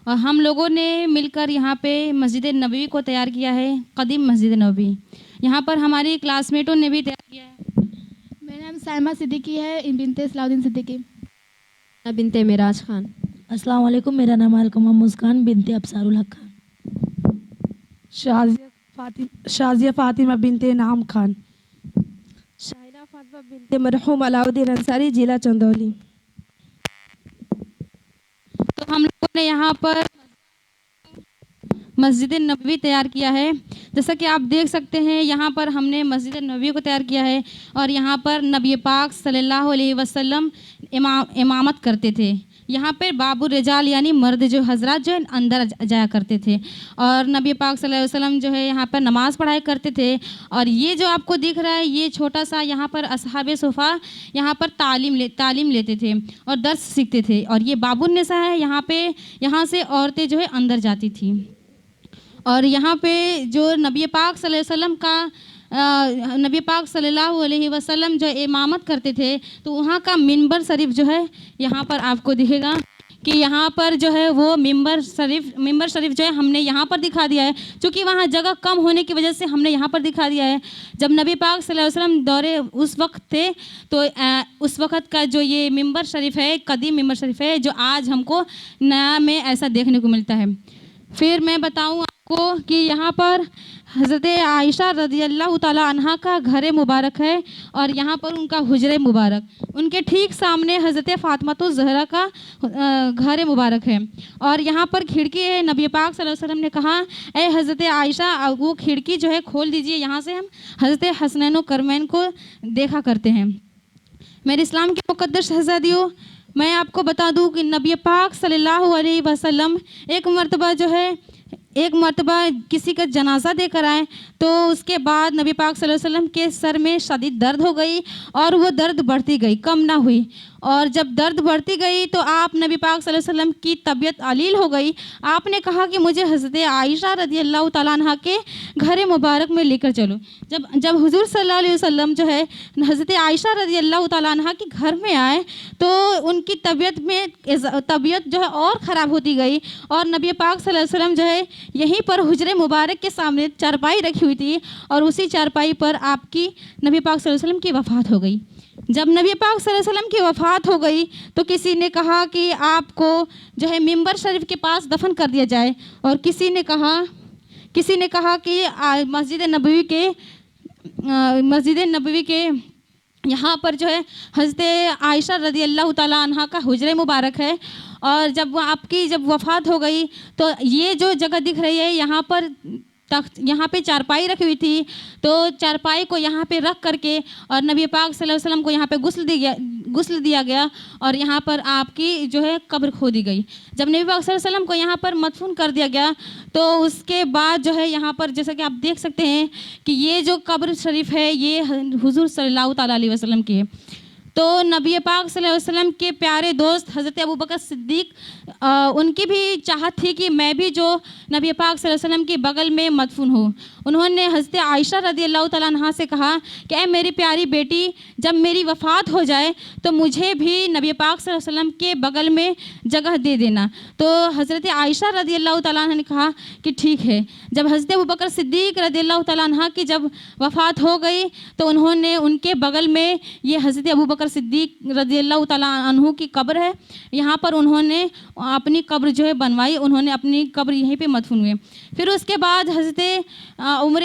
اور ہم لوگوں نے مل کر یہاں پہ مسجد نبوی کو تیار کیا ہے، قدیم مسجد نبوی۔ یہاں پر ہماری کلاس میٹوں نے بھی تیار کیا ہے۔ میرا نام سائمہ صدیقی ہے، بنت صلاح الدین صدیقی۔ بنت معراج خان۔ السلام علیکم، میرا نام علقمہ مسکان بنت ابصار الحق خان۔ شازیہ فاطمہ بنت انعام خان۔ شاہدہ فاطمہ بنت مرحوم علاء الدین انصاری، ضلع چندولی۔ تو ہم لوگوں نے یہاں پر مسجد نبوی تیار کیا ہے۔ جیسا کہ آپ دیکھ سکتے ہیں یہاں پر ہم نے مسجد نبوی کو تیار کیا ہے، اور یہاں پر نبی پاک صلی اللہ علیہ وسلم امامت کرتے تھے۔ یہاں پر باب الرجال یعنی مرد جو حضرات جو ہے اندر جایا کرتے تھے، اور نبی پاک صلی اللہ علیہ وسلم جو ہے یہاں پر نماز پڑھایا کرتے تھے۔ اور یہ جو آپ کو دکھ رہا ہے یہ چھوٹا سا یہاں پر اصحاب صفا یہاں پر تعلیم لیتے تھے اور درس سیکھتے تھے، اور یہ باب النساء ہے، یہاں سے عورتیں جو ہے اندر جاتی تھیں۔ اور یہاں پہ جو نبی پاک صلی اللہ علیہ وسلم جو امامت کرتے تھے، تو وہاں کا منبر شریف جو ہے یہاں پر آپ کو دکھے گا کہ یہاں پر جو ہے وہ منبر شریف جو ہے ہم نے یہاں پر دکھا دیا ہے، چونکہ وہاں جگہ کم ہونے کی وجہ سے ہم نے یہاں پر دکھا دیا ہے۔ جب نبی پاک صلی اللہ علیہ وسلم دورے اس وقت تھے تو اس وقت کا جو یہ منبر شریف ہے، قدیم منبر شریف ہے، جو آج ہم کو نیا میں ایسا دیکھنے کو ملتا ہے۔ پھر میں بتاؤں آپ کو کہ یہاں پر حضرت عائشہ رضی اللہ تعالیٰ عنہا کا گھر مبارک ہے، اور یہاں پر ان کا حجر مبارک، ان کے ٹھیک سامنے حضرت فاطمۃ الزہرا کا گھر مبارک ہے، اور یہاں پر کھڑکی ہے۔ نبی پاک صلی اللہ علیہ وسلم نے کہا اے حضرت عائشہ وہ کھڑکی جو ہے کھول دیجئے، یہاں سے ہم حضرت حسنین و کرمین کو دیکھا کرتے ہیں۔ میرے اسلام کے مقدس شہزادیوں، میں آپ کو بتا دوں کہ نبی پاک صلی اللہ علیہ وسلم ایک مرتبہ کسی کا جنازہ دے کر آئے، تو اس کے بعد نبی پاک صلی اللہ علیہ وسلم کے سر میں شدید درد ہو گئی، اور وہ درد بڑھتی گئی، کم نہ ہوئی، اور جب درد بڑھتی گئی تو آپ نبی پاک صلی اللہ علیہ وسلم کی طبیعت علیل ہو گئی۔ آپ نے کہا کہ مجھے حضرت عائشہ رضی اللہ تعالیٰ عنہ کے گھر مبارک میں لے کر چلو۔ جب حضور صلی اللہ علیہ وسلم جو ہے حضرت عائشہ رضی اللہ تعالیٰ عنہ کے گھر میں آئے، تو ان کی طبیعت جو ہے اور خراب ہوتی گئی، اور نبی پاک صلی اللہ علیہ وسلم جو ہے یہیں پر حجر مبارک کے سامنے چارپائی رکھی ہوئی تھی، اور اسی چارپائی پر آپ کی نبی پاک صلی اللہ علیہ وسلم کی وفات ہو گئی۔ جب نبی پاک صلی اللہ علیہ وسلم کی وفات ہو گئی تو کسی نے کہا کہ آپ کو جو ہے منبر شریف کے پاس دفن کر دیا جائے، اور کسی نے کہا کہ مسجد نبوی کے یہاں پر جو ہے حضرت عائشہ رضی اللہ تعالیٰ عنہ کا حجر مبارک ہے، اور جب آپ کی وفات ہو گئی تو یہ جو جگہ دکھ رہی ہے یہاں پہ چارپائی رکھی ہوئی تھی، تو چارپائی کو یہاں پہ رکھ کر کے اور نبی پاک صلی اللہ علیہ وسلم کو یہاں پہ غسل دیا گیا، اور یہاں پر آپ کی جو ہے قبر کھودی گئی۔ جب نبی پاک صلی اللہ علیہ وسلم کو یہاں پر مدفون کر دیا گیا تو اس کے بعد جو ہے یہاں پر جیسا کہ آپ دیکھ سکتے ہیں کہ یہ جو قبر شریف ہے یہ حضور صلی اللہ تعالیٰ علیہ وسلم کی ہے۔ تو نبی پاک صلی اللہ علیہ وسلم کے پیارے دوست حضرت ابوبکر صدیق ان کی بھی چاہت تھی کہ میں بھی جو نبی پاک صلی اللہ علیہ وسلم کے بغل میں مدفون ہوں۔ انہوں نے حضرت عائشہ رضی اللہ تعالیٰ عنہا سے کہا کہ اے میری پیاری بیٹی، جب میری وفات ہو جائے تو مجھے بھی نبی پاک صلی اللہ علیہ وسلم کے بغل میں جگہ دے دینا۔ تو حضرت عائشہ رضی اللہ تعالیٰ عنہ نے کہا کہ ٹھیک ہے۔ جب حضرت ابوبکر صدیق رضی اللہ تعالیٰ عنہ کی جب وفات ہو گئی تو انہوں نے ان کے بغل میں یہ حضرت ابوبکر صدیق رضی اللہ تعالیٰ عنہ کی قبر ہے، یہاں پر انہوں نے اپنی قبر جو ہے بنوائی، انہوں نے اپنی قبر یہیں پہ مدفون ہوئے۔ پھر اس کے بعد حضرت عمر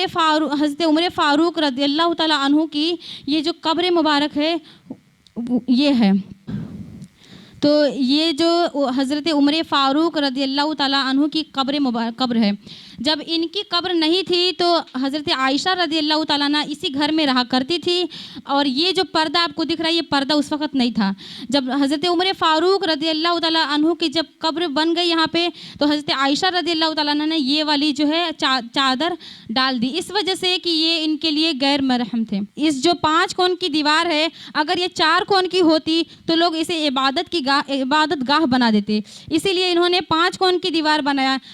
فاروق رضی اللہ تعالیٰ عنہ کی یہ جو قبر مبارک ہے یہ ہے۔ تو یہ جو حضرت عمر فاروق رضی اللہ تعالیٰ عنہ کی قبر ہے، جب ان کی قبر نہیں تھی تو حضرت عائشہ رضی اللہ تعالیٰ عنہ اسی گھر میں رہا کرتی تھی، اور یہ جو پردہ آپ کو دکھ رہا ہے یہ پردہ اس وقت نہیں تھا۔ جب حضرت عمر فاروق رضی اللہ تعالیٰ عنہ کی جب قبر بن گئی یہاں پہ تو حضرت عائشہ رضی اللہ تعالیٰ عنہ نے یہ والی جو ہے چادر ڈال دی، اس وجہ سے کہ یہ ان کے لیے غیر مرحم تھے۔ اس جو 5 کون کی دیوار ہے اگر یہ 4 کون کی ہوتی تو لوگ اسے عبادت گاہ بنا دیتے، اسی لیے انہوں نے 5 کون کی دیوار بنایا،